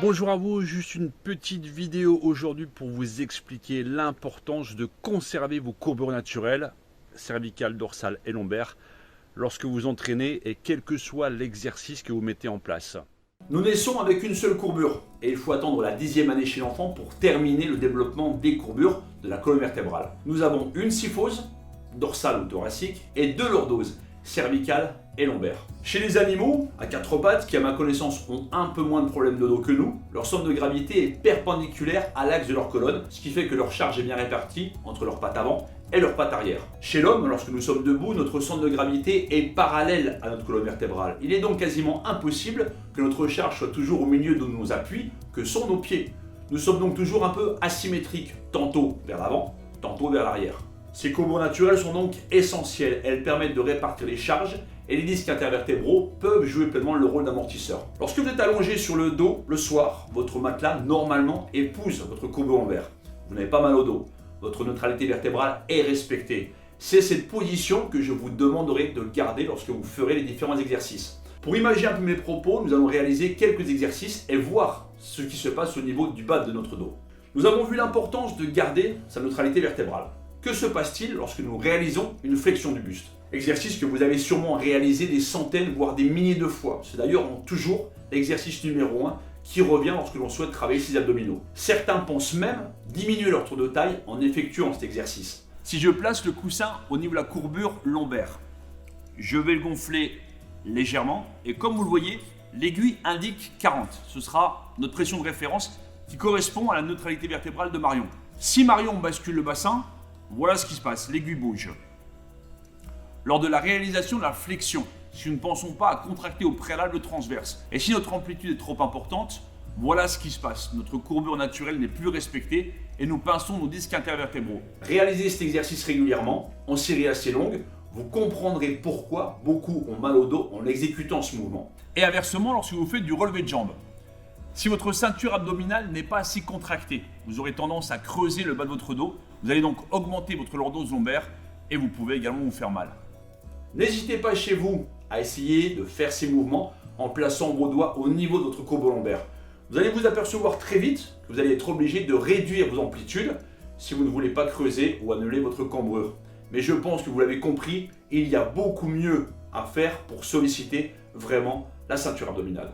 Bonjour à vous, juste une petite vidéo aujourd'hui pour vous expliquer l'importance de conserver vos courbures naturelles, cervicales, dorsales et lombaires, lorsque vous entraînez et quel que soit l'exercice que vous mettez en place. Nous naissons avec une seule courbure et il faut attendre la 10e année chez l'enfant pour terminer le développement des courbures de la colonne vertébrale. Nous avons une syphose, dorsale ou thoracique, et deux lordoses, cervicales et lombaires. Chez les animaux à quatre pattes, qui à ma connaissance ont un peu moins de problèmes de dos que nous, leur centre de gravité est perpendiculaire à l'axe de leur colonne, ce qui fait que leur charge est bien répartie entre leurs pattes avant et leurs pattes arrière. Chez l'homme, lorsque nous sommes debout, notre centre de gravité est parallèle à notre colonne vertébrale. Il est donc quasiment impossible que notre charge soit toujours au milieu de nos appuis, que sont nos pieds. Nous sommes donc toujours un peu asymétriques, tantôt vers l'avant, tantôt vers l'arrière. Ces courbures naturelles sont donc essentielles, elles permettent de répartir les charges et les disques intervertébraux peuvent jouer pleinement le rôle d'amortisseur. Lorsque vous êtes allongé sur le dos le soir, votre matelas normalement épouse votre courbure lombaire. Vous n'avez pas mal au dos, votre neutralité vertébrale est respectée. C'est cette position que je vous demanderai de garder lorsque vous ferez les différents exercices. Pour imaginer un peu mes propos, nous allons réaliser quelques exercices et voir ce qui se passe au niveau du bas de notre dos. Nous avons vu l'importance de garder sa neutralité vertébrale. Que se passe-t-il lorsque nous réalisons une flexion du buste? Exercice que vous avez sûrement réalisé des centaines, voire des milliers de fois. C'est d'ailleurs toujours l'exercice numéro 1 qui revient lorsque l'on souhaite travailler ses abdominaux. Certains pensent même diminuer leur tour de taille en effectuant cet exercice. Si je place le coussin au niveau de la courbure lombaire, je vais le gonfler légèrement et comme vous le voyez, l'aiguille indique 40. Ce sera notre pression de référence qui correspond à la neutralité vertébrale de Marion. Si Marion bascule le bassin, voilà ce qui se passe, l'aiguille bouge. Lors de la réalisation de la flexion, si nous ne pensons pas à contracter au préalable le transverse, et si notre amplitude est trop importante, voilà ce qui se passe. Notre courbure naturelle n'est plus respectée et nous pinçons nos disques intervertébraux. Réalisez cet exercice régulièrement, en série assez longue, vous comprendrez pourquoi beaucoup ont mal au dos en exécutant ce mouvement. Et inversement, lorsque vous faites du relevé de jambes, si votre ceinture abdominale n'est pas assez contractée, vous aurez tendance à creuser le bas de votre dos. Vous allez donc augmenter votre lordose lombaire et vous pouvez également vous faire mal. N'hésitez pas chez vous à essayer de faire ces mouvements en plaçant vos doigts au niveau de votre courbe lombaire. Vous allez vous apercevoir très vite que vous allez être obligé de réduire vos amplitudes si vous ne voulez pas creuser ou annuler votre cambrure. Mais je pense que vous l'avez compris, il y a beaucoup mieux à faire pour solliciter vraiment la ceinture abdominale.